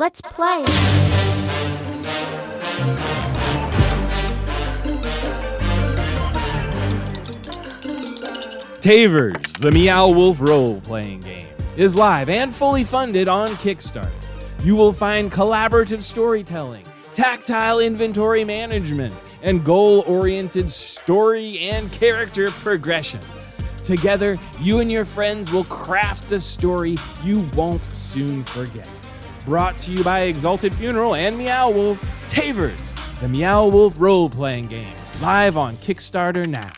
Let's play. Tavers, the Meow Wolf role-playing game, is live and fully funded on Kickstarter. You will find collaborative storytelling, tactile inventory management, and goal-oriented story and character progression. Together, you and your friends will craft a story you won't soon forget. Brought to you by Exalted Funeral and Meow Wolf, Tavers, the Meow Wolf role-playing game, live on Kickstarter now.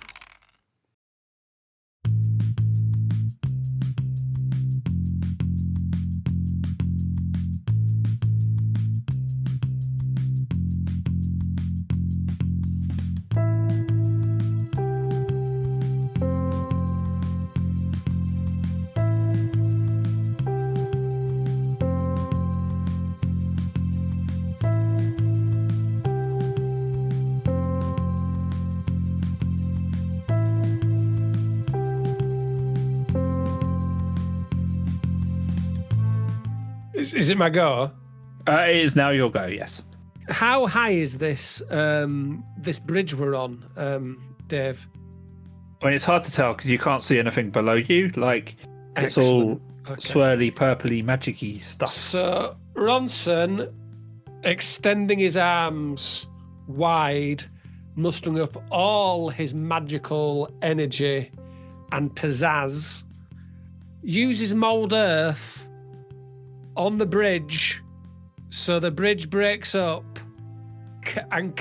Is it my go? It is now your go, yes. How high is this this bridge we're on, Dave? I mean, it's hard to tell because you can't see anything below you. Like, it's Excellent. all Okay. swirly, purpley, magic-y stuff. So Ronson, extending his arms wide, mustering up all his magical energy and pizzazz, uses mould earth on the bridge, so the bridge breaks up and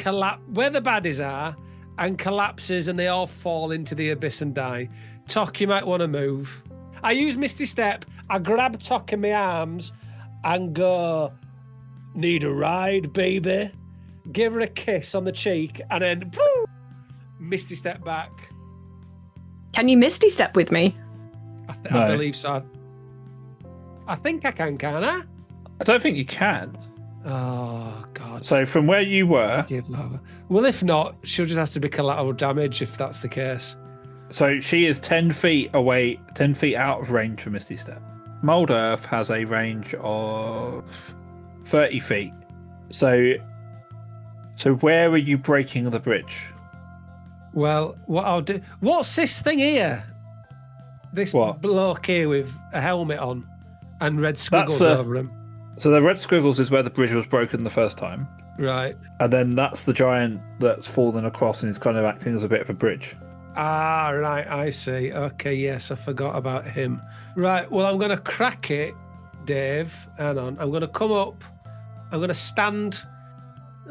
where the baddies are, and collapses, and they all fall into the abyss and die. Tok, you might want to move. I use Misty Step. I grab Tok in my arms and go, "Need a ride, baby?" Give her a kiss on the cheek, and then woo, Misty Step back. Can you Misty Step with me? I believe so. I think I can't I? I don't think you can. Oh, God. So from where you were, Give over. Well, if not, she'll just have to be collateral damage if that's the case. so she is 10 feet away, 10 feet out of range for Misty Step. Mould Earth has a range of 30 feet. So where are you breaking the bridge? Well, what I'll do... What's this thing here? This What? bloke here with a helmet on and red squiggles over him. So the red squiggles is where the bridge was broken the first time. Right. And then that's the giant that's fallen across and is kind of acting as a bit of a bridge. Ah, right, I see. Okay, yes, I forgot about him. Right, well, I'm going to crack it, Dave. Hang on. I'm going to come up. I'm going to stand...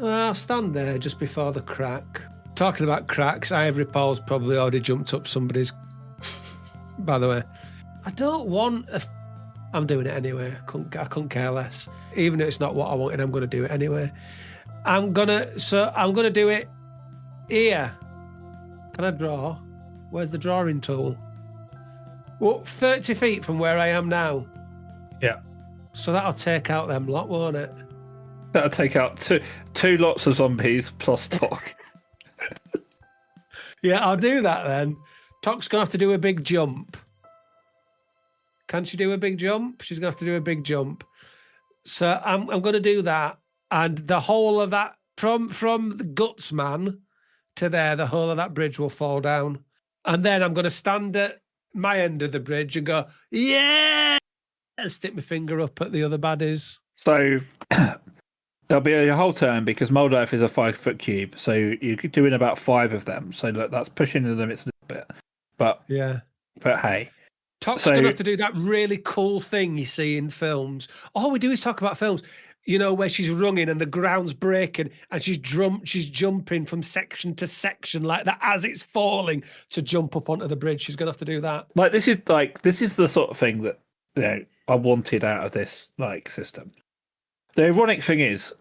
I'll stand there just before the crack. Talking about cracks, Ivory Paul's probably already jumped up somebody's... By the way, I don't want... I'm doing it anyway. I couldn't care less. Even if it's not what I wanted, I'm going to do it anyway. I'm going to do it here. Can I draw? Where's the drawing tool? Well, 30 feet from where I am now. Yeah. So that'll take out them lot, won't it? That'll take out two lots of zombies plus Tok. Yeah, I'll do that then. Tok's going to have to do a big jump. Can she do a big jump? She's going to have to do a big jump. So I'm going to do that. And the whole of that, from the guts man to there, the whole of that bridge will fall down. And then I'm going to stand at my end of the bridge and go, yeah, and stick my finger up at the other baddies. So there'll be a whole turn because Mould Earth is a 5-foot cube. So you're doing about 5 of them. So look, that's pushing the limits a little bit. But hey. Tok's going to have to do that really cool thing you see in films. All we do is talk about films, you know, where she's running and the ground's breaking and she's jumping from section to section like that as it's falling to jump up onto the bridge. She's going to have to do that. This is the sort of thing that, you know, I wanted out of this system. The ironic thing is,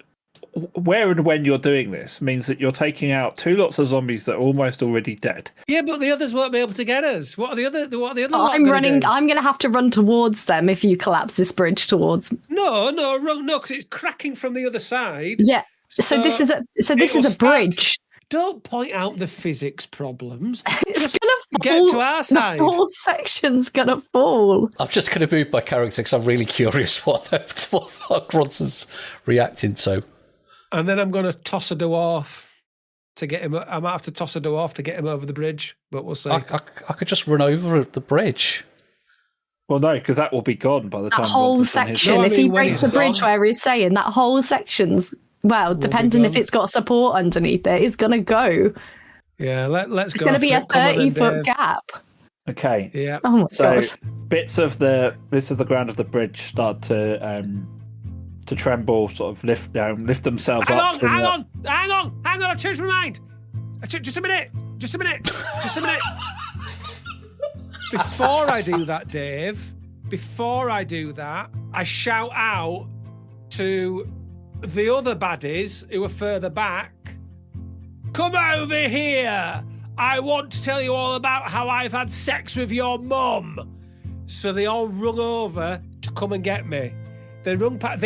where and when you're doing this means that you're taking out 2 lots of zombies that are almost already dead. Yeah, but the others won't be able to get us. What are the other? I'm running. I'm going to have to run towards them if you collapse this bridge towards. No, because it's cracking from the other side. Yeah. So this is a bridge. Don't point out the physics problems. It's Just gonna get fall. to our side. The whole section's gonna fall. I'm just going to move my character because I'm really curious what Gronson's reacting to. And then I'm going to toss a dwarf to get him. I might have to toss a dwarf to get him over the bridge, but we'll see. I could just run over the bridge. Well, no, because that will be gone by the time That whole Ron's done his- section, No, I if he mean, when breaks he's the bridge gone. where he's saying, that whole section's, well, depending if gone. it's got support underneath it, is going to go. Yeah, let's It's go. going to be for a it. Come on then, 30-foot Dave. gap. Okay. Yeah. Oh my So god. bits of the ground of the bridge start to tremble, sort of lift themselves Hang up. on, from hang the- on, hang on, hang on. I changed my mind. Just a minute. Just a minute. Just a minute. Before I do that, Dave, I shout out to the other baddies who are further back. Come over here. I want to tell you all about how I've had sex with your mum. So they all rung over to come and get me. They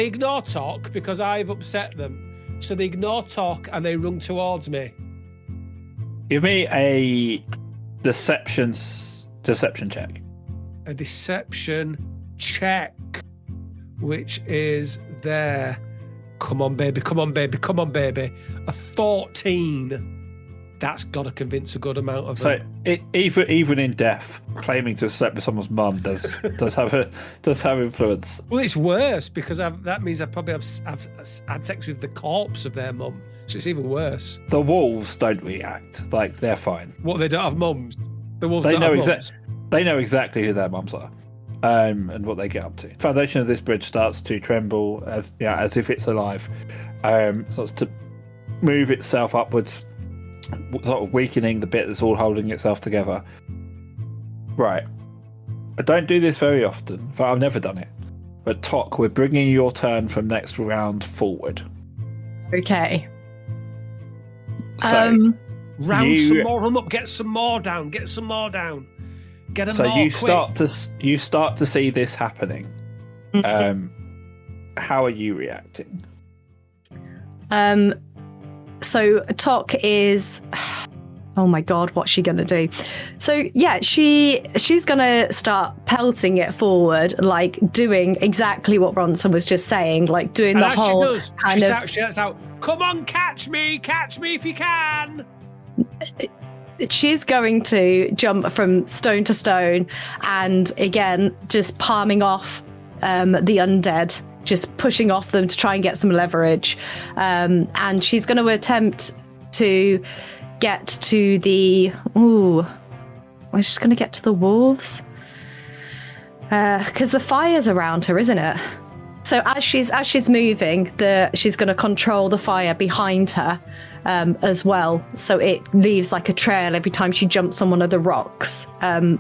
ignore talk because I've upset them. So they ignore talk and they rung towards me. Give me a deception check. A deception check, which is there. Come on, baby. Come on, baby. Come on, baby. A 14. That's got to convince a good amount of So them. even in death, claiming to have slept with someone's mum does have influence. Well, it's worse because that means I probably have had sex with the corpse of their mum. So it's even worse. The wolves don't react; like they're fine. What, they don't have mums? The wolves They don't know have mums? They know exactly who their mums are, and what they get up to. The foundation of this bridge starts to tremble as if it's alive. Starts to move itself upwards, sort of weakening the bit that's all holding itself together. Right. I don't do this very often. In fact, I've never done it. But Tok, we're bringing your turn from next round forward. Okay. So, Round some more of them up. Get some more down. Get some more down. Get them more you quick. start to see this happening. How are you reacting? So Tok is, oh my god, what's she gonna do? So yeah, she's gonna start pelting it forward, like doing exactly what Bronson was just saying, like doing And the as whole she does, kind she of. shouts out, "Come on, catch me if you can!" She's going to jump from stone to stone, and again, just palming off the undead, just pushing off them to try and get some leverage. And she's going to attempt to get to the. Ooh, I'm just going to get to the wolves because the fire's around her, isn't it? So as she's moving, she's going to control the fire behind her as well. So it leaves like a trail every time she jumps on one of the rocks.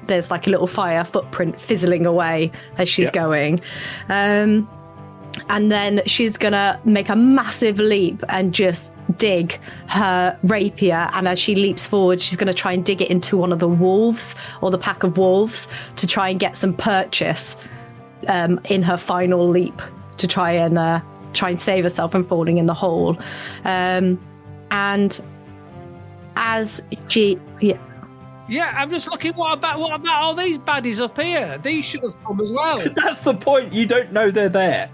There's like a little fire footprint fizzling away as she's going. And then she's going to make a massive leap and just dig her rapier. And as she leaps forward, she's going to try and dig it into one of the wolves or the pack of wolves to try and get some purchase in her final leap to try and save herself from falling in the hole. And as she... Yeah, I'm just looking. What about all these baddies up here? These should have come as well. That's the point. You don't know they're there.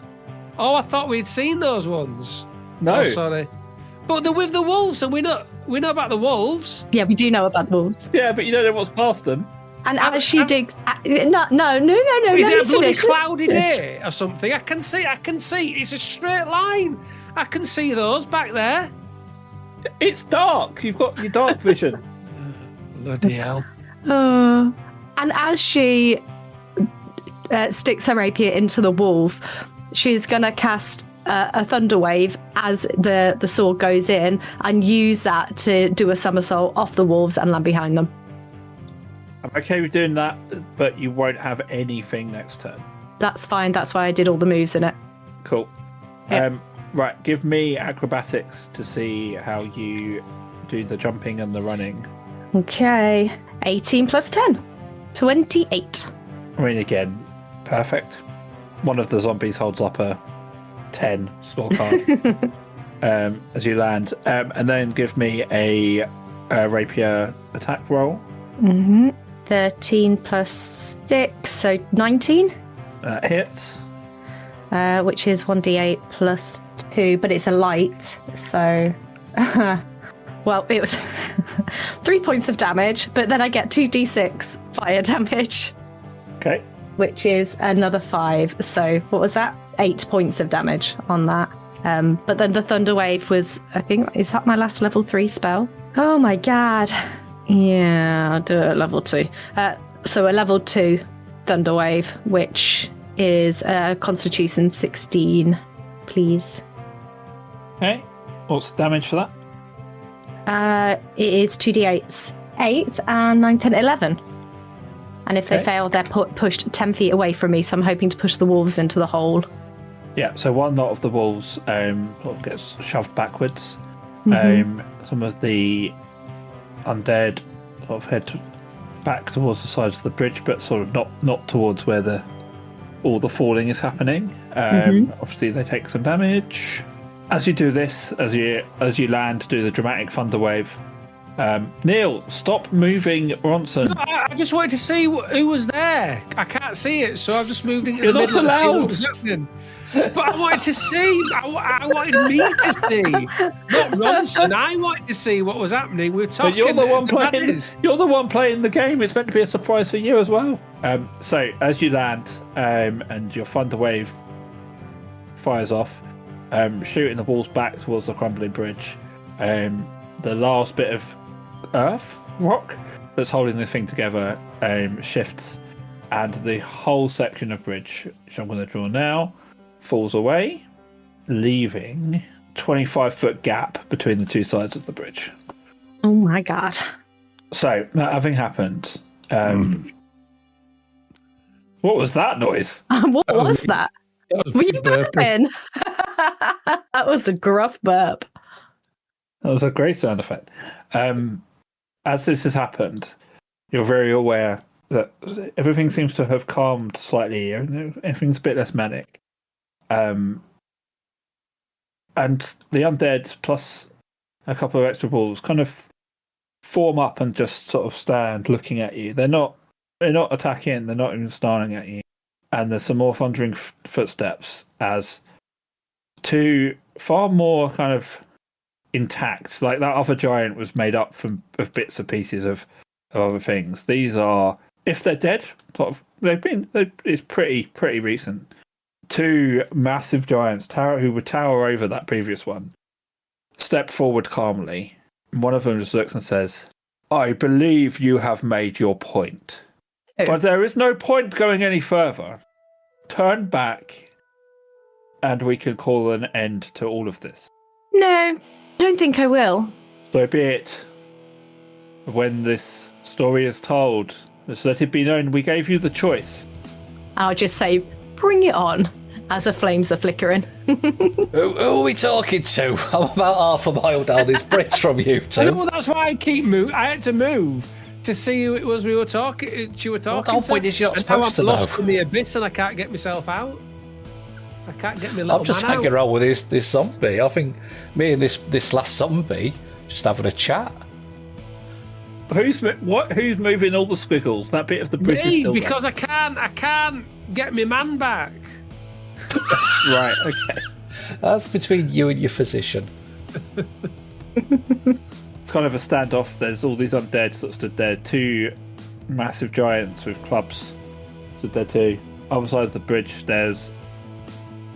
Oh, I thought we'd seen those ones. No. Oh, sorry. But they're with the wolves, and we know about the wolves. Yeah, we do know about the wolves. Yeah, but you don't know what's past them. And as she digs... No. Is let it a me bloody finish. cloudy day or something? I can see. It's a straight line. I can see those back there. It's dark. You've got your dark vision. Bloody hell. And as she sticks her rapier into the wolf, she's going to cast a thunder wave as the sword goes in and use that to do a somersault off the wolves and land behind them. I'm okay with doing that, but you won't have anything next turn. That's fine. That's why I did all the moves in it. Cool. Yeah. Right, give me acrobatics to see how you do the jumping and the running. Okay. 18 plus 10. 28. I mean, again, perfect. One of the zombies holds up a 10 scorecard. as you land, and then give me a rapier attack roll. 13 plus 6, so 19. Hits. Which is 1d8 plus 2, but it's a light, so... well, it was 3 points of damage, but then I get 2d6 fire damage. Okay. Which is another 5, so what was that? 8 points of damage on that. But then the Thunder Wave was, I think, is that my last level 3 spell? Oh my god. Yeah, I'll do it at level 2. So a level 2 Thunder Wave, which is Constitution 16, please. Okay. What's the damage for that? It is 2d8s, 8 and 9, 10, 11. And if they fail, they're pushed 10 feet away from me, so I'm hoping to push the wolves into the hole. Yeah, so one lot of the wolves sort of gets shoved backwards. Some of the undead sort of head back towards the sides of the bridge, but sort of not towards where all the falling is happening. Obviously, they take some damage. As you do this, as you land, do the dramatic thunder wave. Neil, stop moving, Ronson. No, I just wanted to see who was there. I can't see it, so I've just moved into You're the middle not to see what allowed. was happening. But I wanted to see. I wanted me to see, not Ronson. I wanted to see what was happening. We were talking. But you're the one playing. baddies. You're the one playing the game. It's meant to be a surprise for you as well. So as you land, and your thunder wave fires off, shooting the walls back towards the crumbling bridge. The last bit of rock that's holding this thing together shifts, and the whole section of bridge, which I'm going to draw now, falls away, leaving 25-foot gap between the two sides of the bridge. Oh my god. So, that having happened, what was that noise? What was that? Were you burping? That was a gruff burp. That was a great sound effect. As this has happened, you're very aware that everything seems to have calmed slightly. Everything's a bit less manic. And the undead plus a couple of extra wolves kind of form up and just sort of stand looking at you. They're not attacking. They're not even snarling at you. And there's some more thundering footsteps as two far more kind of intact, like that other giant was made up of bits and pieces of other things. These are, if they're dead, it's pretty recent. Two massive giants who would tower over that previous one step forward calmly. One of them just looks and says, "I believe you have made your point, but there is no point going any further. Turn back and we can call an end to all of this." No, I don't think I will. So be it. When this story is told, just let it be known we gave you the choice. I'll just say, bring it on, as the flames are flickering. Who are we talking to? I'm about half a mile down this bridge from you two. No, that's why I keep moving. I had to move to see who it was we were talking. You were talking the whole to. point is you're not And now supposed to I'm lost know. in the abyss and I can't get myself out. I can't get my little I'm just man hanging out. around with this zombie. I think me and this last zombie just having a chat. Who's moving all the squiggles? That bit of the bridge is Me, still because I can't get my man back. there. Right, okay. That's between you and your physician. It's kind of a standoff. There's all these undead that stood there. Two massive giants with clubs stood there too. Other side of the bridge, there's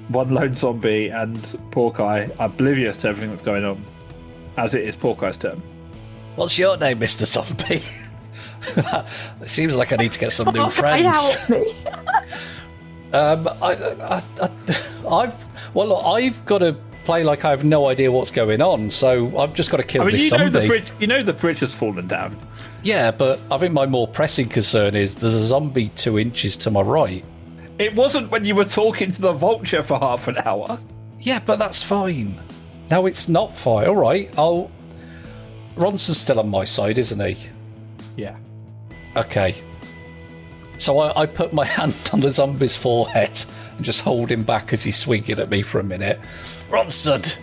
one lone zombie and Porkeye, oblivious to everything that's going on, as it is Porkeye's turn. What's your name, Mr. Zombie? It seems like I need to get some new friends. Help me. I've got to play like I have no idea what's going on, so I've just got to kill this zombie. The bridge has fallen down. Yeah, but I think my more pressing concern is there's a zombie 2 inches to my right. It wasn't when you were talking to the vulture for half an hour. Yeah, but that's fine. Now it's not fine. All right, Ronson's still on my side, isn't he? Yeah. Okay. So I put my hand on the zombie's forehead and just hold him back as he's swinging at me for a minute. Ronson,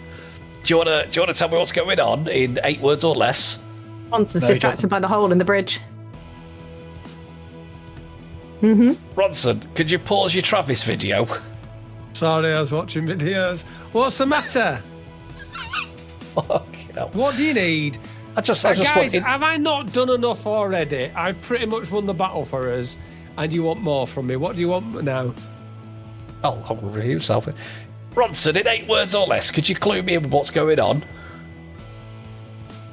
Do you wanna tell me what's going on in 8 words or less? Ronson's No, he distracted doesn't. by the hole in the bridge. Ronson, could you pause your Travis video? Sorry, I was watching videos. What's the matter? Fucking hell. What do you need? I just Guys, wanted... have I not done enough already? I've pretty much won the battle for us, and you want more from me. What do you want now? Oh, I'll review yourself. Ronson, in 8 words or less, could you clue me in with what's going on?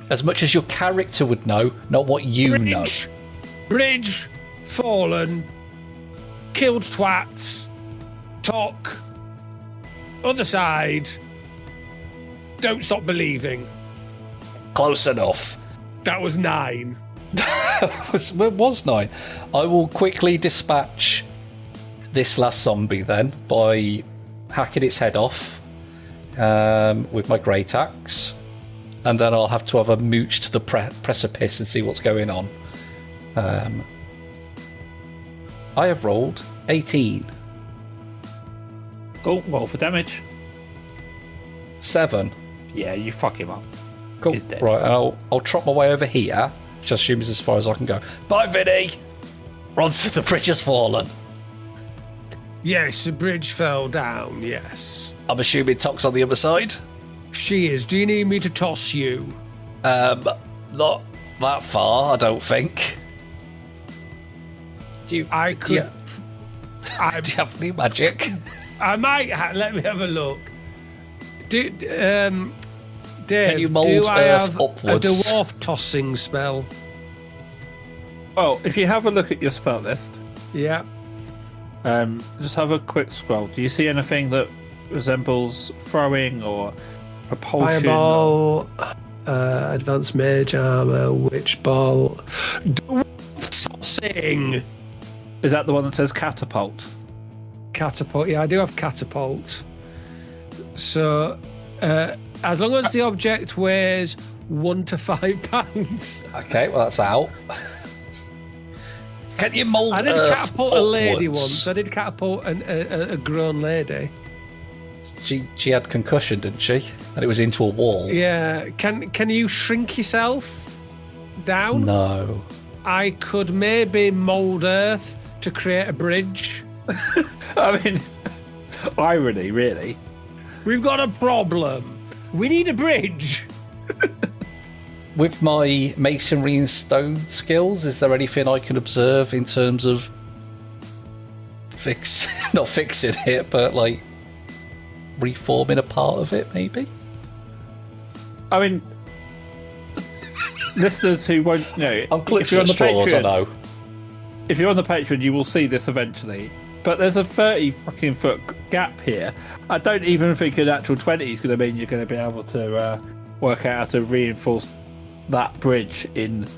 As much as your character would know, not what you know. Bridge, fallen, killed twats, talk, other side, don't stop believing. Close enough. That was 9. It was 9. I will quickly dispatch this last zombie then by hacking its head off with my great axe, and then I'll have to have a mooch to the precipice and see what's going on. I have rolled 18. Cool. Roll for damage. 7. Yeah, you fuck him up. Cool. He's dead. Right, and I'll trot my way over here, which I assume is as far as I can go. Bye, Vinny! Ronson, the bridge has fallen. Yes, the bridge fell down, yes. I'm assuming Tok's on the other side. She is. Do you need me to toss you? Not that far, I don't think. Do you, I do you, could. I, do you have any magic? I might. Let me have a look. Dave, Can you mould do I earth have upwards? a dwarf tossing spell? Well, if you have a look at your spell list, Yeah. just have a quick scroll. Do you see anything that resembles throwing or propulsion? Fireball, advanced mage armor, witch ball, dwarf tossing, Is that the one that says catapult? catapult. Yeah, I do have catapult. So, as long as the object weighs 1 to 5 pounds. Okay, well that's out. Can you mould I did earth catapult a lady upwards? once. I did catapult a grown lady. She had concussion, didn't she? And it was into a wall. Yeah. Can you shrink yourself down? No. I could maybe mould earth to create a bridge. I mean, irony, really. We've got a problem. We need a bridge. With my masonry and stone skills, is there anything I can observe in terms of not fixing it, but like reforming a part of it, maybe? I mean, listeners who won't know, I'm clutching at straws, I know. if you're on the Patreon, you will see this eventually. But there's a 30 fucking foot gap here. I don't even think a natural 20 is going to mean you're going to be able to work out how to reinforce that bridge in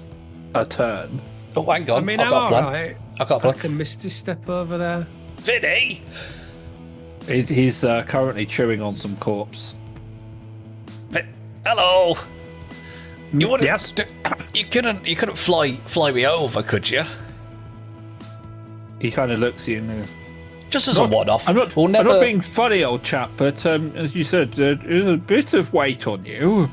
a turn. Oh, hang on. I mean, I've I'm got a plan. alright. I've got a I plan. can misty step over there. Vinny! He's currently chewing on some corpse. Hello! You wouldn't, Yes? you couldn't fly me over, could you? He kind of looks at you and Just as a one-off. I'm not, We'll I'm never... not being funny, old chap, but as you said, there's a bit of weight on you.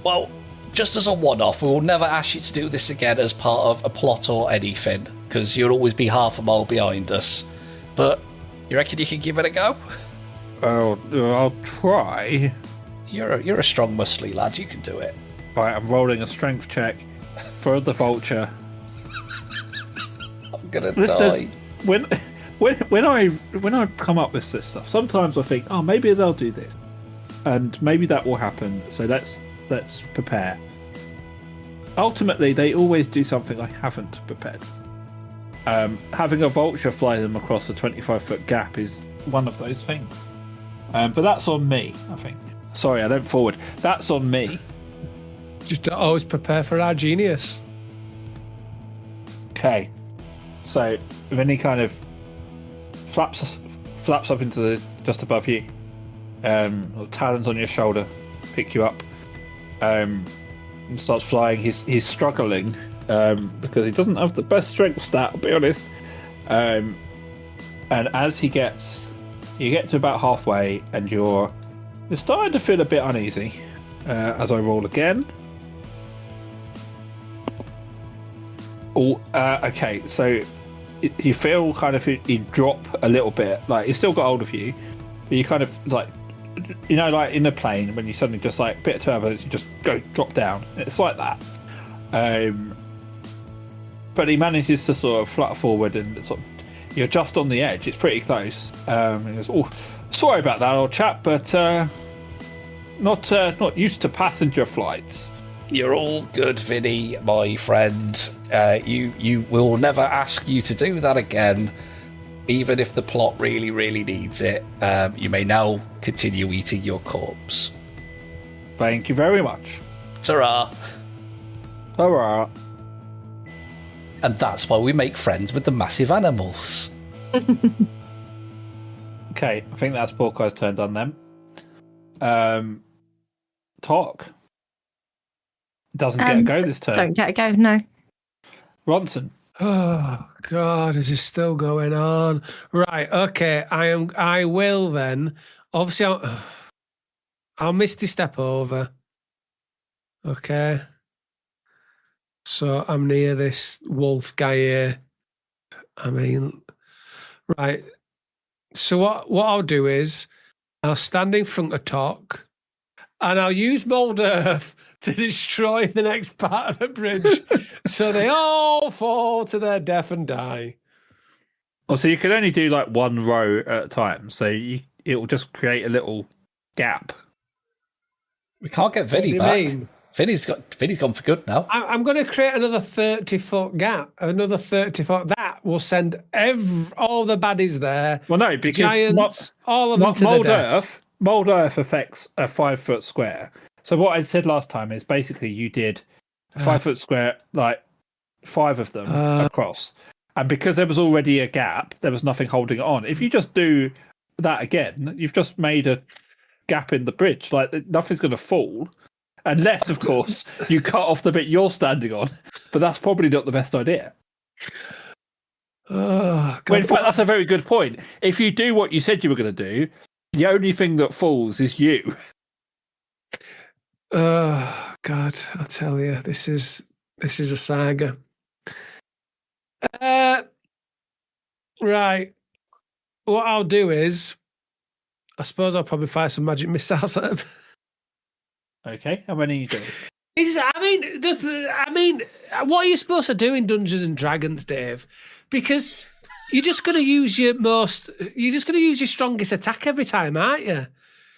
Well, just as a one-off, we will never ask you to do this again as part of a plot or anything, because you'll always be half a mile behind us. But you reckon you can give it a go? Oh, I'll try. You're a strong, muscly lad. You can do it. Right, I'm rolling a strength check for the vulture. I'm gonna Listeners, die. when I come up with this stuff, sometimes I think, oh, maybe they'll do this, and maybe that will happen. So let's prepare. Ultimately, they always do something I haven't prepared. Having a vulture fly them across a 25-foot gap is one of those things. But that's on me, I think. Sorry, I went forward. That's on me. Just to always prepare for our genius. Okay. So Vinny kind of flaps up into the just above you. Talons on your shoulder, pick you up. And starts flying. He's struggling because he doesn't have the best strength stat, I'll be honest. And as you get to about halfway, and you're You're starting to feel a bit uneasy as I roll again. Oh, okay. So you feel kind of you drop a little bit. Like it's still got hold of you, but you kind of like, like in the plane when you suddenly just like bit of turbulence, you just drop down. It's like that. But he manages to sort of flutter forward and sort of, you're just on the edge. It's pretty close. He goes, "Oh, sorry about that, old chap, but not used to passenger flights." You're all good, Vinny, my friend. You will never ask you to do that again, even if the plot really, really needs it. You may now continue eating your corpse. Thank you very much. Ta-ra. Hurrah. And that's why we make friends with the massive animals. Okay, I think that's Porco's turn done then. Talk. Doesn't get a go this turn. Don't get a go, no. Ronson. Oh God, is this still going on? Right, okay. I will then. Obviously, I'll Misty Step over. Okay. So I'm near this wolf guy here. I mean, right. So what I'll do is I'll stand in front of Talk and I'll use mold earth to destroy the next part of the bridge so they all fall to their death and die. Oh, so you can only do like one row at a time. So it'll just create a little gap. We can't get Vinny What do back. you mean? Vinny's gone for good now. I'm going to create another 30-foot gap. Another 30-foot. That will send all the baddies there. Well, no, because giants, all of them to the death. Mold earth affects a 5-foot square. So what I said last time is basically you did a 5-foot square, like 5 of them across. And because there was already a gap, there was nothing holding it on. If you just do that again, you've just made a gap in the bridge. Like nothing's going to fall. Unless, of course, you cut off the bit you're standing on. But that's probably not the best idea. Oh, God. Well, in fact, that's a very good point. If you do what you said you were going to do, the only thing that falls is you. Oh, God, I tell you, this is a saga. Right. What I'll do is, I suppose I'll probably fire some magic missiles at him. Okay, how many are you doing? I mean, what are you supposed to do in Dungeons and Dragons, Dave? Because you're just going to use your strongest attack every time, aren't you?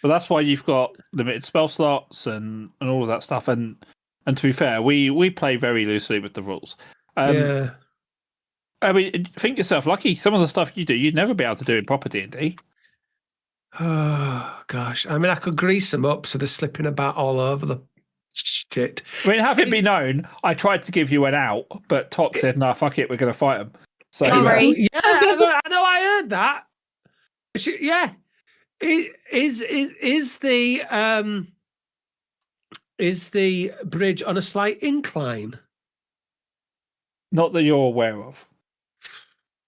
Well, that's why you've got limited spell slots and all of that stuff. And to be fair, we play very loosely with the rules. Yeah. I mean, think yourself lucky. Some of the stuff you do, you'd never be able to do in proper D&D. Oh, gosh. I mean, I could grease them up so they're slipping about all over the shit. I mean, have it be known, I tried to give you an out, but Tok said, "No, fuck it, we're going to fight them." So, Sorry. Yeah, I know. I heard that. Yeah, is the bridge on a slight incline? not that you're aware of.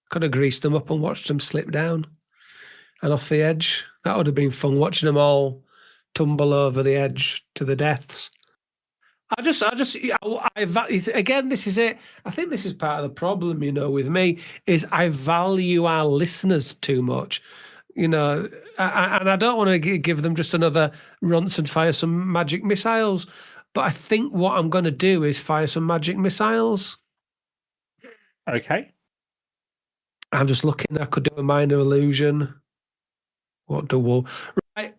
Could have greased them up and watched them slip down and off the edge. That would have been fun, watching them all tumble over the edge to the deaths. Again, this is it. I think this is part of the problem, with me, is I value our listeners too much, and I don't want to give them just another runts and fire some magic missiles. But I think what I'm going to do is fire some magic missiles. Okay. I'm just looking. I could do a minor illusion. What do we? Right.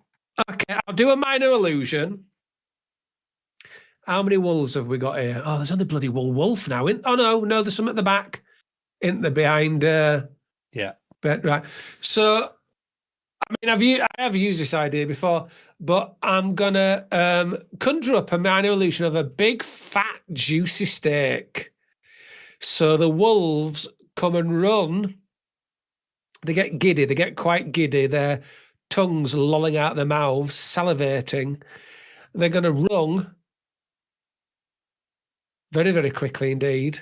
Okay, I'll do a minor illusion. How many wolves have we got here? Oh, there's only bloody one wolf now. No, there's some at the back. In the behind. Yeah. But right. So, I mean, I have used this idea before, but I'm gonna conjure up a minor illusion of a big, fat, juicy steak. So the wolves come and run. They get giddy. They get quite giddy. Their tongues lolling out their mouths, salivating. They're going to run very, very quickly indeed.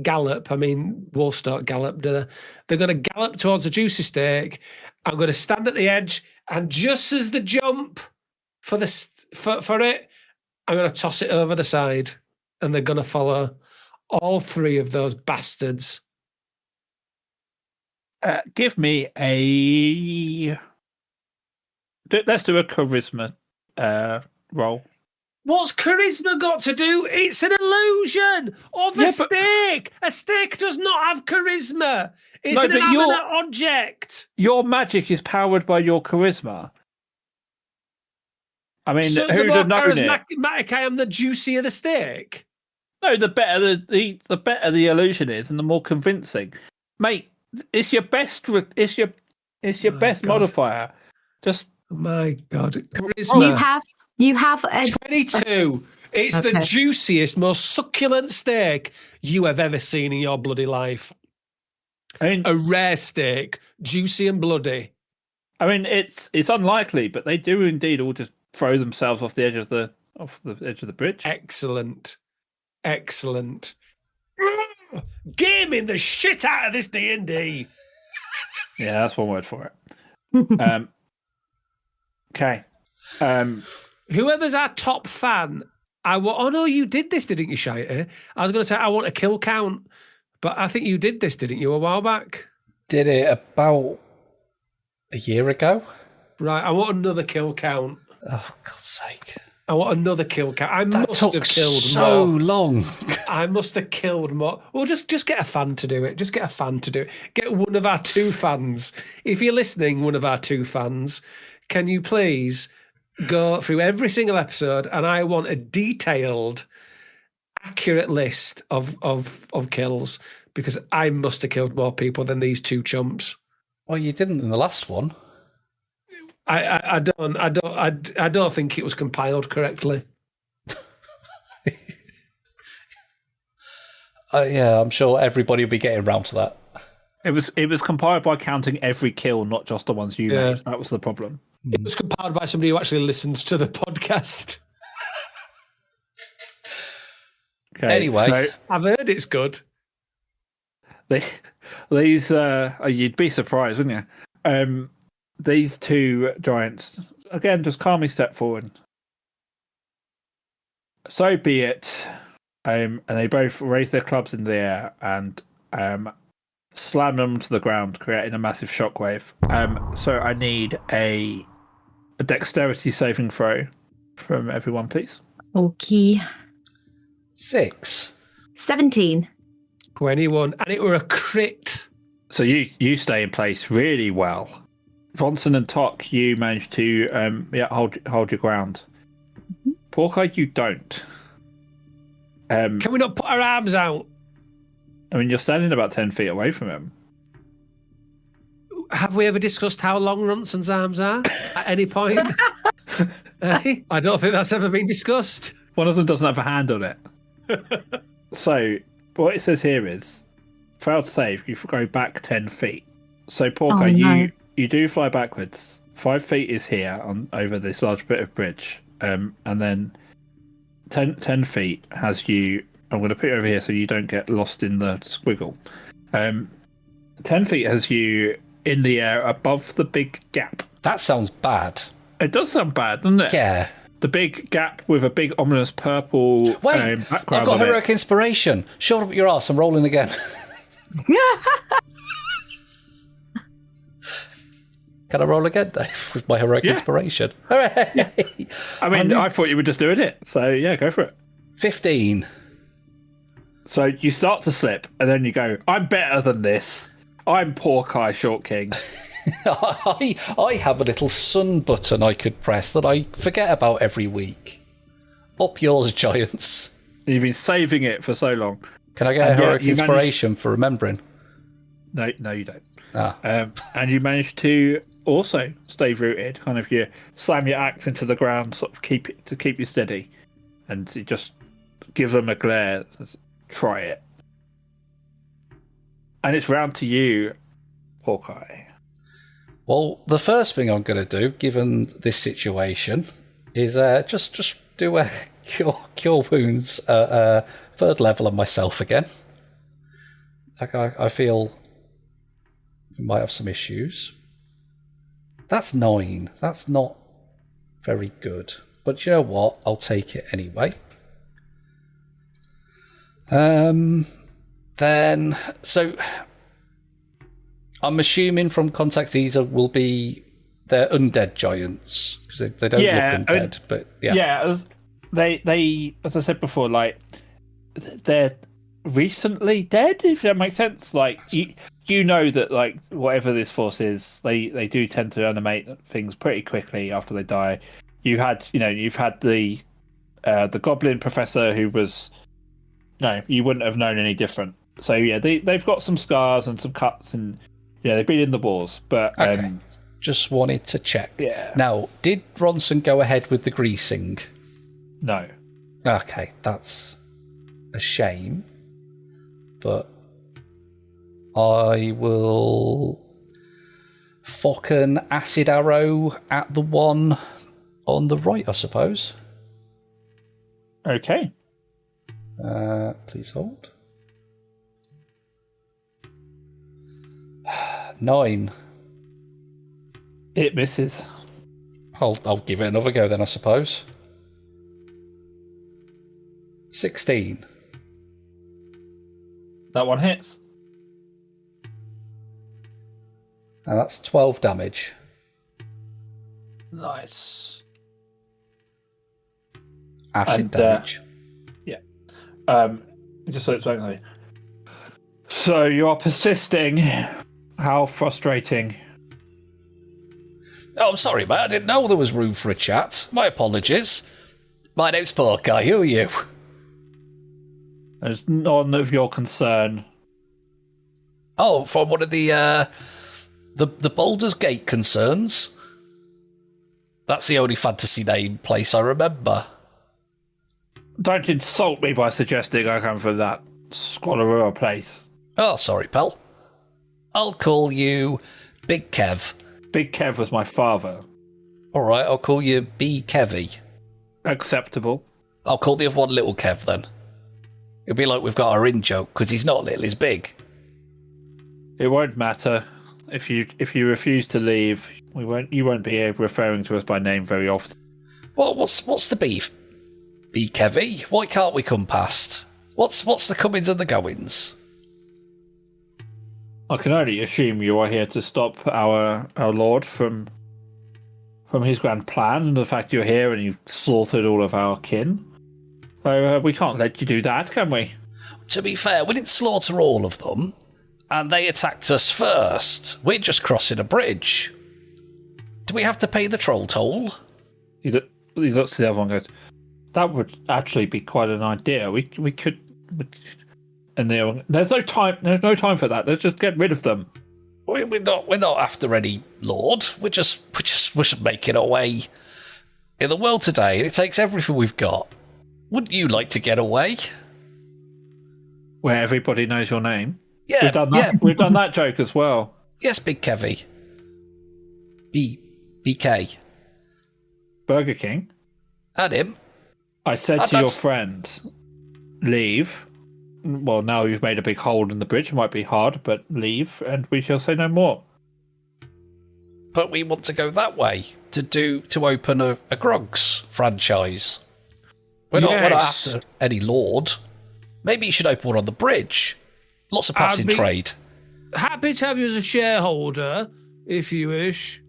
Gallop. I mean, wolves don't gallop, do they? They're going to gallop towards the juicy steak. I'm going to stand at the edge And just as the jump for it, I'm going to toss it over the side, and they're going to follow all three of those bastards. Give me a. Let's do a charisma roll. What's charisma got to do? It's an illusion of a stake. A stake does not have charisma. It's an inanimate object. Your magic is powered by your charisma. I mean, So who'd the more have known it? charismatic I am, the juicier the steak. No, the better the better the illusion is, and the more convincing, mate. It's your best. It's your best modifier. Just my God, charisma. You have a 22. It's the juiciest, most succulent steak you have ever seen in your bloody life. I mean, a rare steak, juicy and bloody. I mean, it's unlikely, but they do indeed all just throw themselves off the edge of the bridge. Excellent. Gaming the shit out of this D&D. Yeah, that's one word for it. Okay. Whoever's our top fan, oh no, you did this, didn't you, Shiter? I was going to say I want a kill count, but I think you did this, didn't you, a while back? Did it about a year ago. Right, I want another kill count. Oh, God's sake. I want another kill count. I must have killed so more. long. I must have killed more. Well, just get a fan to do it. Just get a fan to do it. Get one of our two fans. If you're listening, one of our two fans, can you please go through every single episode, and I want a detailed, accurate list of kills, because I must have killed more people than these two chumps. Well, you didn't in the last one. I don't think it was compiled correctly. Yeah, I'm sure everybody will be getting round to that. It was compiled by counting every kill, not just the ones you made. That was the problem. It was compiled by somebody who actually listens to the podcast. Okay, anyway, so I've heard it's good. These you'd be surprised, wouldn't you? These two giants, again, just calmly step forward. So be it. And they both raise their clubs in the air and slam them to the ground, creating a massive shockwave. So I need a dexterity saving throw from everyone, please. Okay. 6. 17. 21. And it were a crit. So you stay in place really well. Bronson and Tok, you manage to hold your ground. Mm-hmm. Porky, you don't. Can we not put our arms out? I mean, you're standing about 10 feet away from him. Have we ever discussed how long Ronson's arms are at any point? I don't think that's ever been discussed. One of them doesn't have a hand on it. So, what it says here is, failed save, you go back 10 feet. So, Porky, you do fly backwards. 5 feet is here over this large bit of bridge. And then 10 feet has you... I'm going to put you over here so you don't get lost in the squiggle. 10 feet has you in the air above the big gap. That sounds bad. It does sound bad, doesn't it? Yeah. The big gap with a big ominous purple background. I've got heroic inspiration. Shut up your arse. I'm rolling again. Can I roll again, Dave, with my heroic inspiration? Hooray! Yeah. I mean, I thought you were just doing it. So, yeah, go for it. 15. So you start to slip, and then you go, I'm better than this. I'm Porky Short King. I have a little sun button I could press that I forget about every week. Up yours, giants. You've been saving it for so long. Can I get a heroic inspiration for remembering? No, you don't. And you manage to also stay rooted. Kind of, you slam your axe into the ground, sort of keep you steady, and you just give them a glare. Try it. And it's round to you, Hawkeye. Well, the first thing I'm going to do, given this situation, is just do a cure wounds 3rd level on myself again. Like I feel we might have some issues. That's 9. That's not very good. But you know what? I'll take it anyway. Then, so I'm assuming from context they're undead giants because they don't look undead. But as I said before, like they're recently dead. If that makes sense, like you know that like whatever this force is, they do tend to animate things pretty quickly after they die. You've had the goblin professor who was you wouldn't have known any different. So yeah, they've got some scars and some cuts, and they've been in the wars. But okay. Just wanted to check. Yeah. Now, did Ronson go ahead with the greasing? No. Okay, that's a shame. But I will fucking acid arrow at the one on the right, I suppose. Okay. Please hold. 9. It misses. I'll give it another go then, I suppose. 16. That one hits. And that's 12 damage. Nice. Acid damage. Just so it's like, so you are persisting. How frustrating. Oh, I'm sorry, mate. I didn't know there was room for a chat. My apologies. My name's Porky. Who are you? There's none of your concern. Oh, from one of the Baldur's Gate concerns. That's the only fantasy name place I remember. Don't insult me by suggesting I come from that Squalorua place. Oh, sorry, pal. I'll call you Big Kev. Big Kev was my father. All right, I'll call you B. Kevy. Acceptable. I'll call the other one Little Kev then. It'll be like we've got our in-joke, because he's not little, he's big. It won't matter. If you refuse to leave, you won't be referring to us by name very often. Well, what's the beef? B. Kevy? Why can't we come past? What's the comings and the goings? I can only assume you are here to stop our lord from his grand plan, and the fact you're here and you've slaughtered all of our kin. So we can't let you do that, can we? To be fair, we didn't slaughter all of them, and they attacked us first. We're just crossing a bridge. Do we have to pay the troll toll? He looks to the other one and goes, that would actually be quite an idea. We could... And there's no time for that. Let's just get rid of them. We're not after any lord. We're just making our way in the world today, and it takes everything we've got. Wouldn't you like to get away? Where everybody knows your name. Yeah, we've done that. Yeah. We've done that joke as well. Yes, Big Kevy. BK. Burger King. And him. I said to your friend, leave. Well, now you've made a big hole in the bridge. It might be hard, but leave, and we shall say no more. But we want to go that way to open a Grogs franchise. We're not after any lord. Maybe you should open one on the bridge. Lots of passing trade. Happy to have you as a shareholder, if you wish.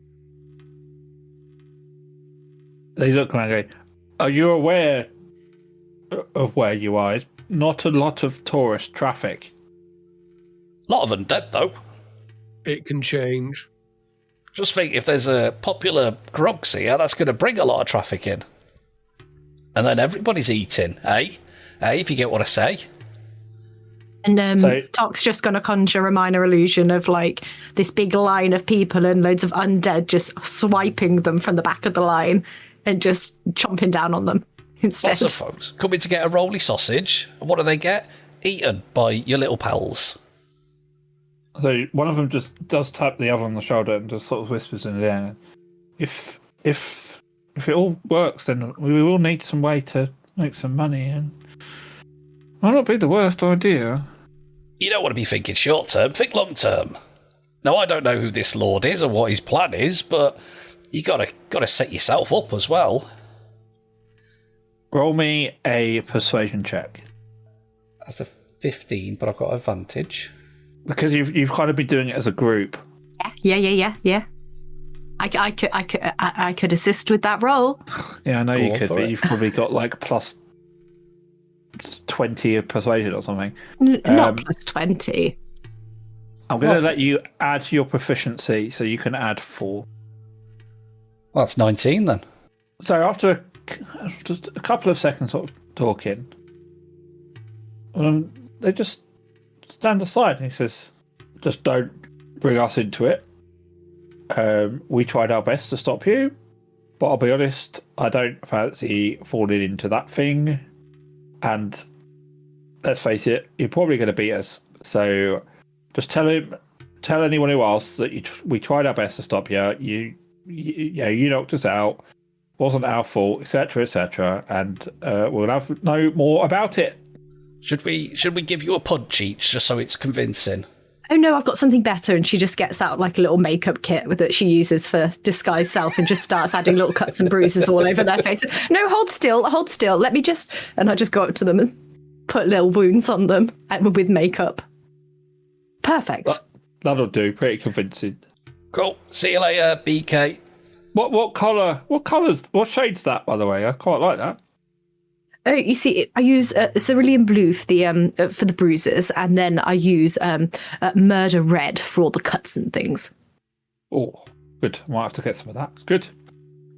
They look around and go, are you aware of where you are? Not a lot of tourist traffic. A lot of undead, though. It can change. Just think, if there's a popular Grogs here, that's going to bring a lot of traffic in. And then everybody's eating, eh? If you get what I say. And Toc's just going to conjure a minor illusion of like this big line of people and loads of undead just swiping them from the back of the line and just chomping down on them instead. Lots of folks coming to get a rolly sausage. And what do they get? Eaten by your little pals. So one of them just does tap the other on the shoulder and just sort of whispers in the air, If it all works, then we will need some way to make some money, and might not be the worst idea. You don't want to be thinking short term, think long term. Now, I don't know who this lord is or what his plan is, but you gotta set yourself up as well. Roll me a persuasion check. That's a 15, but I've got advantage. Because you've kind of been doing it as a group. Yeah. I could assist with that roll. Yeah, I know you could, for but it. you've probably got like plus 20 of persuasion or something. Not plus 20. I'm going to let you add your proficiency, so you can add 4. Well, that's 19 then. So after just a couple of seconds of talking, they just stand aside, and he says, "Just don't bring us into it. We tried our best to stop you, but I'll be honest, I don't fancy falling into that thing. And let's face it, you're probably going to beat us. So just tell anyone who asks that we tried our best to stop you. You knocked us out. Wasn't our fault, etc., and we'll have no more about it." Should we give you a punch each just so it's convincing? Oh no, I've got something better. And she just gets out like a little makeup kit that she uses for disguise self and just starts adding little cuts and bruises all over their faces. No, hold still. Let me just... And I just go up to them and put little wounds on them with makeup. Perfect. That'll do. Pretty convincing. Cool. See you later, BK. What colour? What shade's that, by the way? I quite like that. Oh, you see, I use cerulean blue for the bruises, and then I use murder red for all the cuts and things. Oh, good. I might have to get some of that. Good.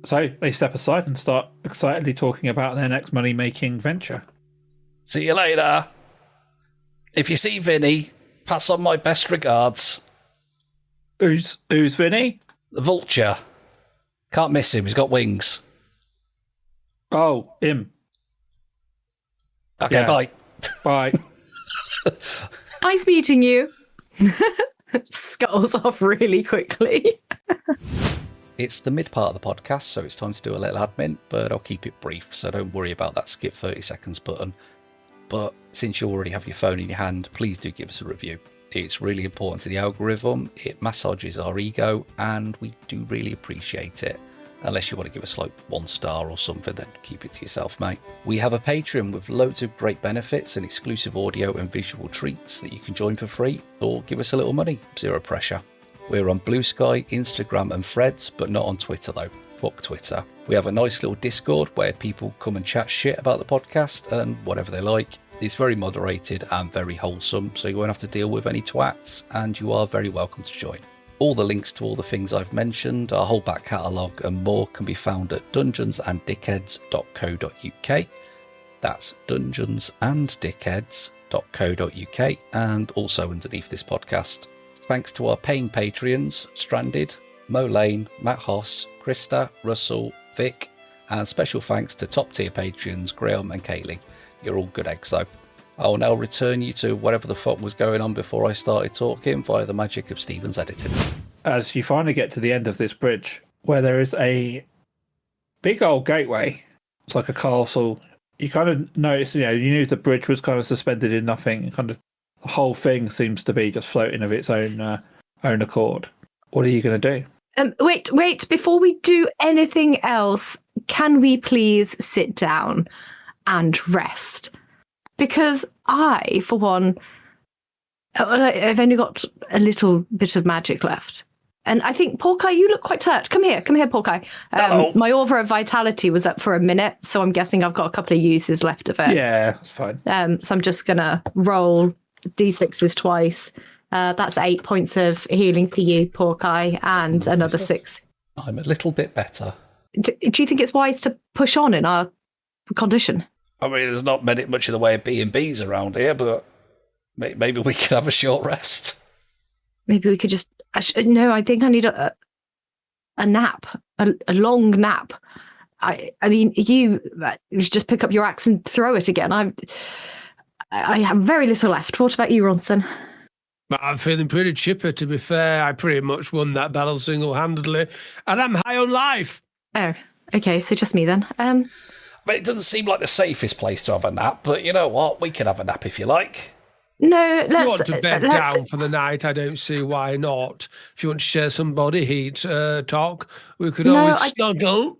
So they step aside and start excitedly talking about their next money-making venture. See you later. If you see Vinny, pass on my best regards. Who's Vinny? The vulture. Can't miss him. He's got wings. Oh, him. Okay, Yeah. bye. Bye. Nice meeting you. Scuttles off really quickly. It's the mid part of the podcast, so it's time to do a little admin, but I'll keep it brief, so don't worry about that skip 30 seconds button. But since you already have your phone in your hand, please do give us a review. It's really important to the algorithm, it massages our ego, and we do really appreciate it. Unless you want to give us like 1 star or something, then keep it to yourself, mate. We have a Patreon with loads of great benefits and exclusive audio and visual treats that you can join for free or give us a little money, zero pressure. We're on Blue Sky, Instagram and Threads, but not on Twitter though. Fuck Twitter. We have a nice little Discord where people come and chat shit about the podcast and whatever they like. It's very moderated and very wholesome, so you won't have to deal with any twats, and you are very welcome to join. All the links to all the things I've mentioned, our whole back catalogue and more can be found at dungeonsanddickheads.co.uk. That's dungeonsanddickheads.co.uk, and also underneath this podcast. Thanks to our paying Patreons, Stranded, Mo Lane, Matt Hoss, Krista, Russell, Vic, and special thanks to top tier Patreons Graham and Kaylee. You're all good eggs though. I'll now return you to whatever the fuck was going on before I started talking via the magic of Stephen's editing. As you finally get to the end of this bridge, where there is a big old gateway, it's like a castle. You kind of notice, you knew the bridge was kind of suspended in nothing. Kind of the whole thing seems to be just floating of its own accord. What are you going to do? Wait! Before we do anything else, can we please sit down and rest? Because I, for one, I've only got a little bit of magic left. And I think, Porkai, you look quite hurt. Come here, Porkai. My aura of vitality was up for a minute, so I'm guessing I've got a couple of uses left of it. Yeah, that's fine. So I'm just going to roll D6s twice. That's 8 points of healing for you, Porkai, and another 6. I'm a little bit better. Do you think it's wise to push on in our condition? I mean, there's not much in the way of B&Bs around here, but maybe we could have a short rest. Maybe we could just... No, I think I need a nap, a long nap. I mean, you just pick up your axe and throw it again. I have very little left. What about you, Ronson? I'm feeling pretty chipper, to be fair. I pretty much won that battle single-handedly, and I'm high on life. Oh, okay, so just me then. But it doesn't seem like the safest place to have a nap, but you know what? We can have a nap if you like. No, If you let's. want to bed let's down for the night, I don't see why not. If you want to share some body heat talk, we could No, always snuggle.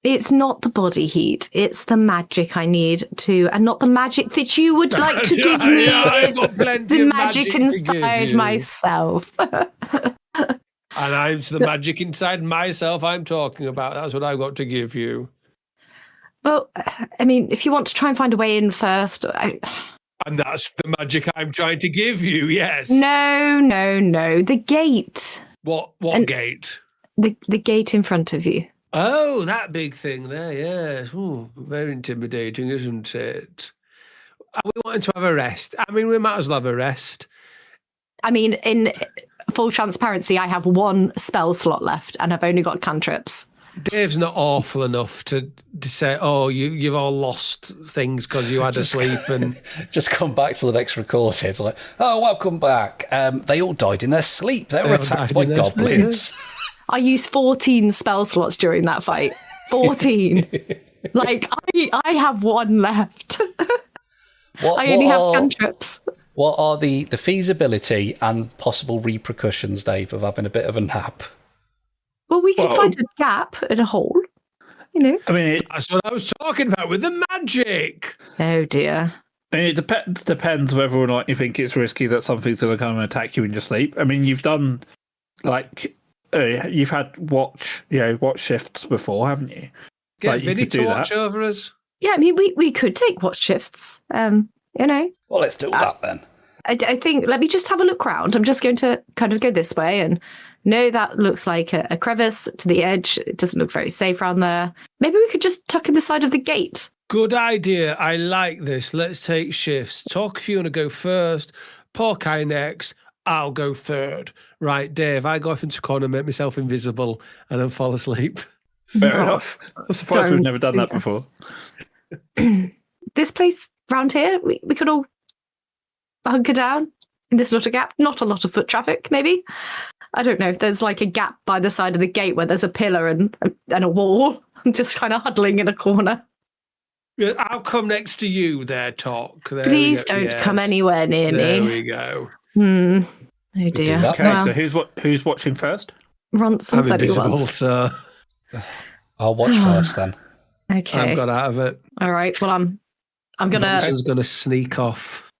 it's not the body heat. It's the magic I need to, and not the magic that you would like to give me. I've got plenty The of magic to give inside you. myself. And it's the magic inside myself I'm talking about. That's what I've got to give you. Well, I mean, if you want to try and find a way in first, And that's the magic I'm trying to give you, yes. No. The gate. What gate? The gate in front of you. Oh, that big thing there, yes. Ooh, very intimidating, isn't it? Are we wanting to have a rest? I mean, we might as well have a rest. I mean, in full transparency, I have one spell slot left, and I've only got cantrips. Dave's not awful enough to say, "Oh, you've all lost things because you had a sleep." And Just come back to the next recording. Like, oh, welcome back. They all died in their sleep. They were attacked by goblins. I used 14 spell slots during that fight. 14. Like, I have one left. I only have cantrips. What are the feasibility and possible repercussions, Dave, of having a bit of a nap? Well, we can find a gap and a hole, you know. I mean, that's what I was talking about with the magic. Oh, dear. I mean, it depends whether or not you think it's risky that something's going to come and attack you in your sleep. I mean, you've done, like, you've had watch shifts before, haven't you? Get like, Vinny to watch over us. Yeah, I mean, we could take watch shifts, you know. Well, let's do that then. I think, let me just have a look round. I'm just going to kind of go this way, and no, that looks like a crevice to the edge. It doesn't look very safe around there. Maybe we could just tuck in the side of the gate. Good idea. I like this. Let's take shifts. Talk if you want to go first. Porky next. I'll go third. Right, Dave, I go off into a corner, make myself invisible, and then fall asleep. Fair enough. I'm surprised we've never done that before. This place round here, we could all hunker down in this little gap. Not a lot of foot traffic, maybe. I don't know if there's like a gap by the side of the gate where there's a pillar and a wall. I'm just kind of huddling in a corner. Yeah, I'll come next to you there, Talk. There Please don't come anywhere near me. There we go. Oh dear. that. Okay, Well, so who's watching first? Ronson I'm said he invisible, was. so I'll watch first then. Okay. I've got out of it. All right. Well, I'm gonna. Johnson's going to sneak off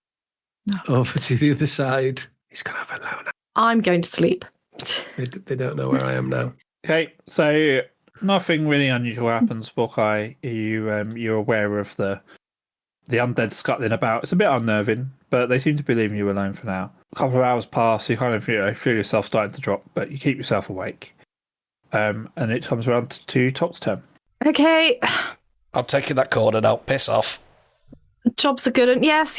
over to the other side. He's going to have a loud. I'm going to sleep. They don't know where I am now. Okay, so nothing really unusual happens, Hawkeye. You're aware of the undead scuttling about. It's a bit unnerving, but they seem to be leaving you alone for now. A couple of hours pass, you kind of feel yourself starting to drop, but you keep yourself awake. And it comes around to Top's turn. Okay. I'm taking that corner now. Piss off. Jobs are good. And yes.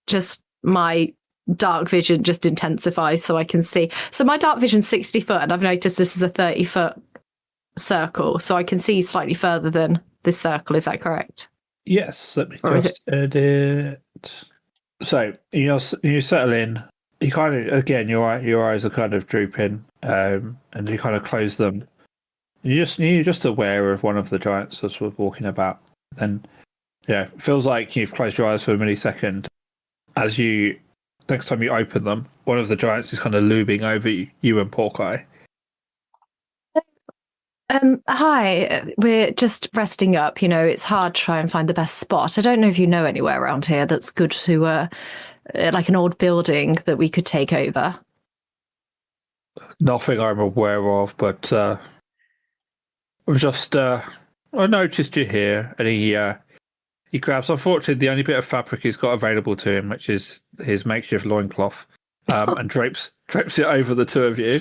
Just my dark vision just intensifies so I can see. So my dark vision's 60 foot, and I've noticed this is a 30-foot circle, so I can see slightly further than this circle. Is that correct? Yes, let me Or is just edit. So you settle in. You kind of, again, your eyes are kind of drooping, and you kind of close them. You're just aware of one of the giants that's walking about. Then, yeah, it feels like you've closed your eyes for a millisecond. As next time you open them, one of the giants is kind of looming over you and Porky. Hi, we're just resting up. You know, it's hard to try and find the best spot. I don't know if you know anywhere around here that's good to, like an old building that we could take over. Nothing I'm aware of, but I noticed you here, and he grabs, unfortunately, the only bit of fabric he's got available to him, which is his makeshift loincloth, and drapes it over the two of you.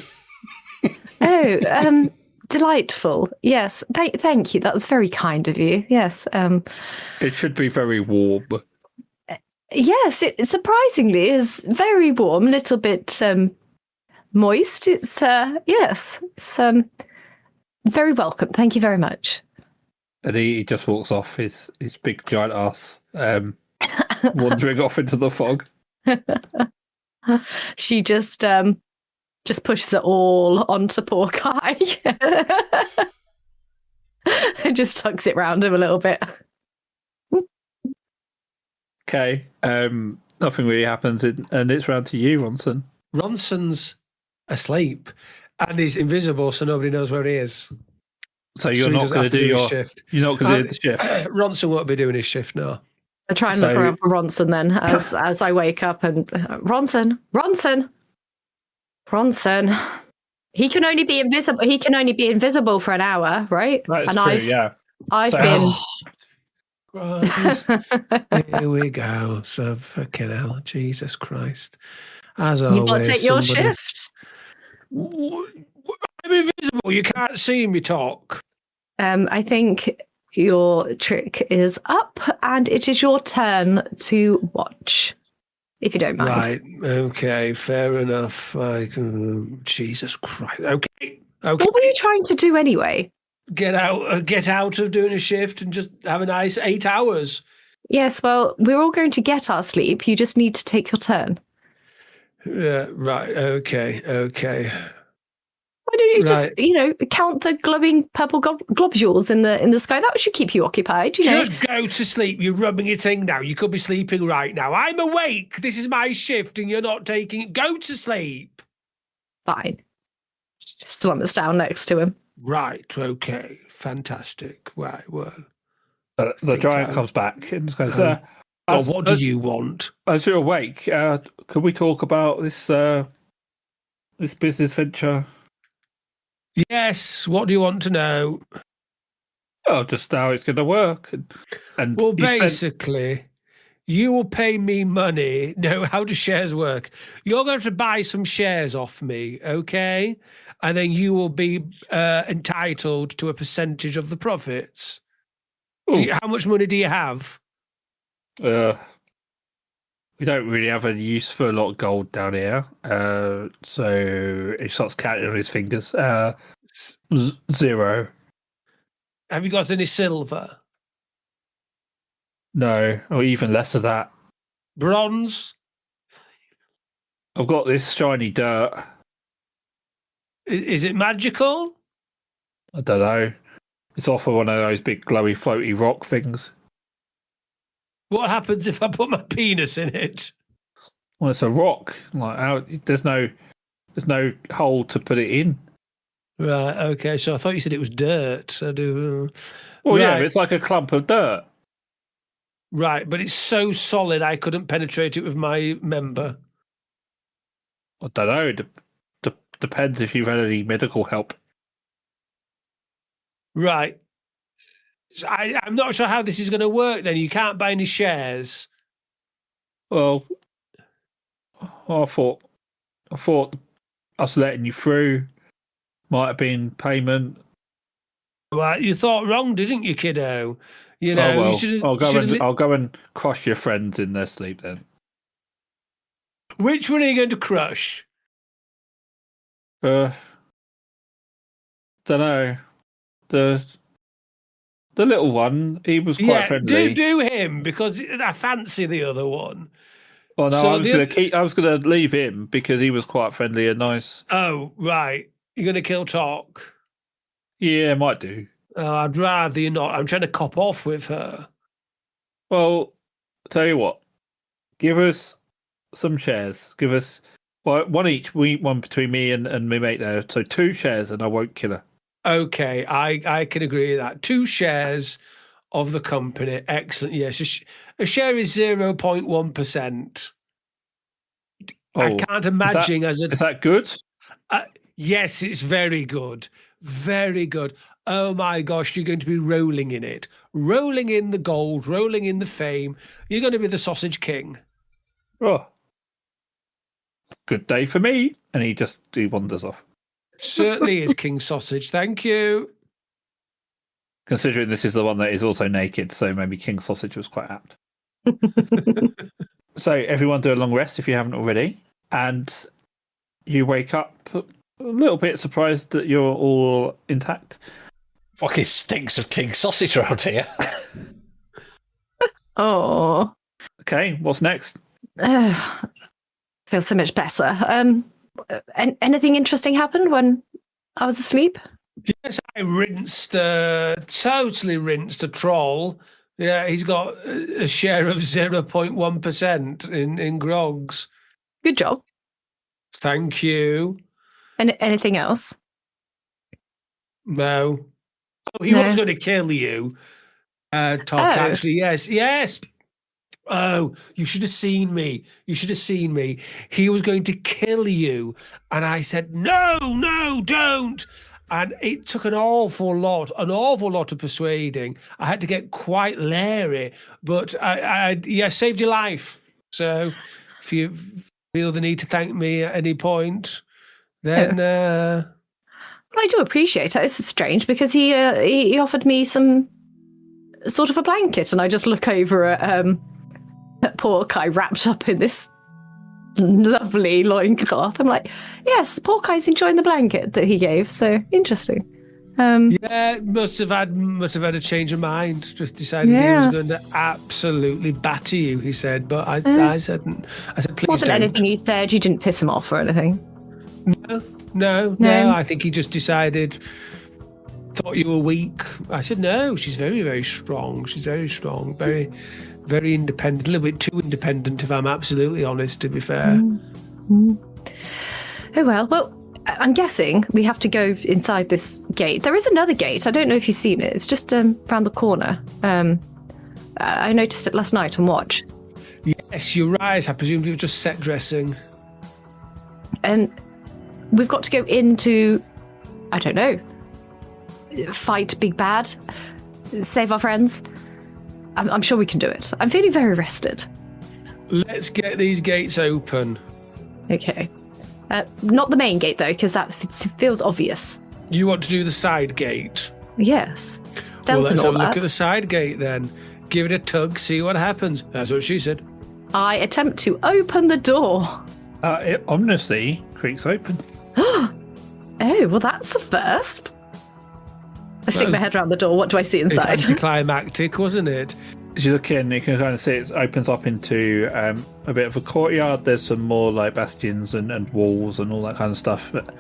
Oh, delightful. Yes, thank you. That was very kind of you. Yes. It should be very warm. Yes, it surprisingly is very warm, a little bit moist. It's yes, it's very welcome. Thank you very much. And he just walks off, his big giant ass, wandering off into the fog. She just pushes it all onto poor Kai. And just tucks it round him a little bit. Okay. Nothing really happens, and it's round to you, Ronson. Ronson's asleep and he's invisible, so nobody knows where he is. So you're he not doesn't going have to do his your shift. You're not going to do the shift. Ronson won't be doing his shift now. I try and look around for Ronson then as I wake up and Ronson. He can only be invisible. He can only be invisible for an hour, right? That's and true. Yeah. I've So- been. Christ. Here we go. So fucking hell, Jesus Christ. As You've always, got to take your somebody- shift. I'm invisible. You can't see me talk. I think your trick is up, and it is your turn to watch, if you don't mind. Right. Okay. Fair enough. Jesus Christ. Okay. Okay. What were you trying to do anyway? Get out of doing a shift and just have a nice 8 hours. Yes, well, we're all going to get our sleep. You just need to take your turn. Right. Okay. Why don't you just, count the glowing purple globules in the sky? That should keep you occupied, Just go to sleep. You're rubbing your thing now. You could be sleeping right now. I'm awake. This is my shift and you're not taking it. Go to sleep. Fine. Just slumbers down next to him. Right. Okay. Fantastic. Right. Well. The giant comes back and goes, what do you want? As you're awake, could we talk about this business venture? Yes. What do you want to know? Oh, just how it's going to work. And Well, you spent- basically, you will pay me money. No, how do shares work? You're going to buy some shares off me, okay? And then you will be entitled to a percentage of the profits. How much money do you have? we don't really have any use for a lot of gold down here. So he starts counting on his fingers. 0. Have you got any silver? No, or even less of that. Bronze? I've got this shiny dirt. Is it magical? I don't know. It's off of one of those big glowy floaty rock things. What happens if I put my penis in it? Well, it's a rock. There's no hole to put it in. Right, okay. So I thought you said it was dirt. I do. Well, yeah, Right. but it's like a clump of dirt. Right, but it's so solid I couldn't penetrate it with my member. I don't know. Depends if you've had any medical help. Right. So I'm not sure how this is going to work then. You can't buy any shares. Well, I thought us letting you through might have been payment. Well, you thought wrong, didn't you, kiddo? You know, you should've- I'll go and crush your friends in their sleep then. Which one are you going to crush? Don't know. The little one, he was quite friendly. do him because I fancy the other one. Oh no, So I was gonna leave him because he was quite friendly and nice. Oh, right. You're going to kill Talk. Yeah, might do. Oh, I'd rather you not. I'm trying to cop off with her. Well, tell you what. Give us some shares. Give us one each. One between me and my mate there. So 2 shares, and I won't kill her. Okay, I can agree with that. 2 shares of the company. Excellent. Yes, a share is 0.1%. I can't imagine Is that good? Yes, it's very good. Very good. Oh my gosh, you're going to be rolling in it. Rolling in the gold, rolling in the fame. You're going to be the sausage king. Oh, good day for me. And he wanders off. Certainly is King Sausage. Thank you. Considering this is the one that is also naked, so maybe King Sausage was quite apt. So everyone do a long rest if you haven't already. And you wake up a little bit surprised that you're all intact. Fucking stinks of king sausage around here. Oh. Okay, what's next? Feels so much better. Anything interesting happened when I was asleep? Yes, I totally rinsed a troll. Yeah, he's got a share of 0.1% in grogs. Good job. Thank you. And anything else? No. Oh, he was going to kill you. Talk, actually, yes. Oh, you should have seen me. He was going to kill you. And I said, no, don't. And it took an awful lot of persuading. I had to get quite leery, but I saved your life. So if you feel the need to thank me at any point, then... I do appreciate it. It's strange because he offered me some sort of a blanket, and I just look over at poor Kai wrapped up in this lovely loincloth. I'm like, yes, poor Kai's enjoying the blanket that he gave. So interesting. Yeah, must have had a change of mind. Just decided he was going to absolutely batter you. He said, but I said, please. Wasn't don't. anything you said. You didn't piss him off or anything. No. I think he just decided. Thought you were weak. I said, no, she's very, very strong. She's very strong, very, very independent. A little bit too independent, if I'm absolutely honest, to be fair. Oh, well, I'm guessing we have to go inside this gate. There is another gate. I don't know if you've seen it. It's just around the corner. I noticed it last night on watch. Yes, you're right. I presumed you were just set dressing. And we've got to go into, I don't know, fight Big Bad, save our friends. I'm sure we can do it. I'm feeling very rested. Let's get these gates open. Okay. Not the main gate, though, because that feels obvious. You want to do the side gate? Yes. Well, let's have a look at the side gate then. Give it a tug, see what happens. That's what she said. I attempt to open the door. It ominously creaks open. Oh, well, that's a first. I stick my head around the door. What do I see inside? It's anticlimactic, wasn't it? As you look in, you can kind of see it opens up into a bit of a courtyard. There's some more like bastions and walls and all that kind of stuff. But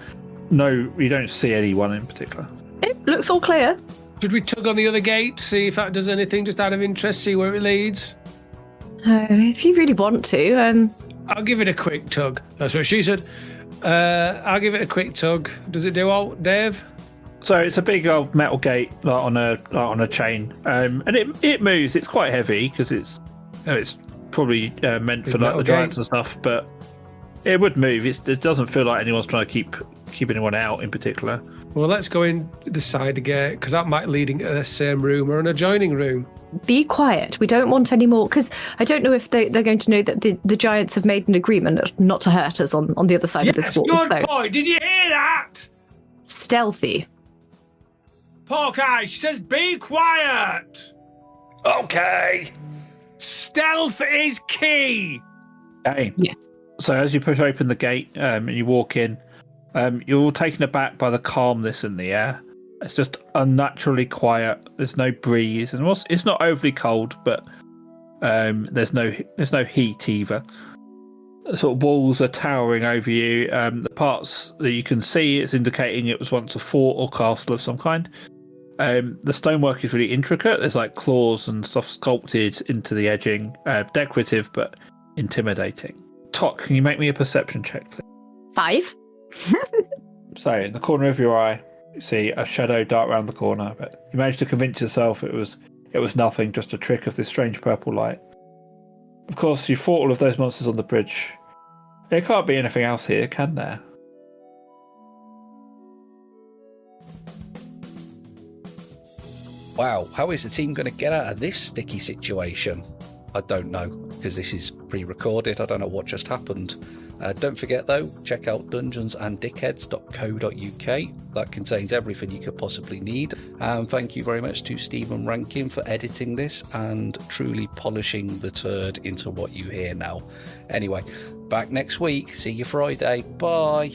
no, you don't see anyone in particular. It looks all clear. Should we tug on the other gate, see if that does anything, just out of interest, see where it leads? If you really want to. I'll give it a quick tug. That's what she said. I'll give it a quick tug. Does it do all, Dave? So it's a big old metal gate on a chain, and it moves. It's quite heavy because it's probably meant for like the giants and stuff, but it would move. It doesn't feel like anyone's trying to keep anyone out in particular. Well, let's go in the side gate because that might lead into the same room or an adjoining room. Be quiet. We don't want any more, because I don't know if they're going to know that the giants have made an agreement not to hurt us on the other side of this wall. Good point. Did you hear that? Stealthy. Hawkeye, she says, be quiet. Okay. Stealth is key. Okay. Yes. So as you push open the gate and you walk in, you're all taken aback by the calmness in the air. It's just unnaturally quiet. There's no breeze, and it's not overly cold, but there's no heat either. The sort of walls are towering over you. The parts that you can see, it's indicating it was once a fort or castle of some kind. The stonework is really intricate. There's like claws and stuff sculpted into the edging. Decorative, but intimidating. Tok, can you make me a perception check, please? 5. So, in the corner of your eye, you see a shadow dart around the corner, but you managed to convince yourself it was nothing, just a trick of this strange purple light. Of course, you fought all of those monsters on the bridge. There can't be anything else here, can there? Wow, how is the team going to get out of this sticky situation? I don't know, because this is pre-recorded. I don't know what just happened. Don't forget, though, check out dungeonsanddickheads.co.uk. That contains everything you could possibly need. And thank you very much to Stephen Rankin for editing this and truly polishing the turd into what you hear now. Anyway, back next week. See you Friday. Bye.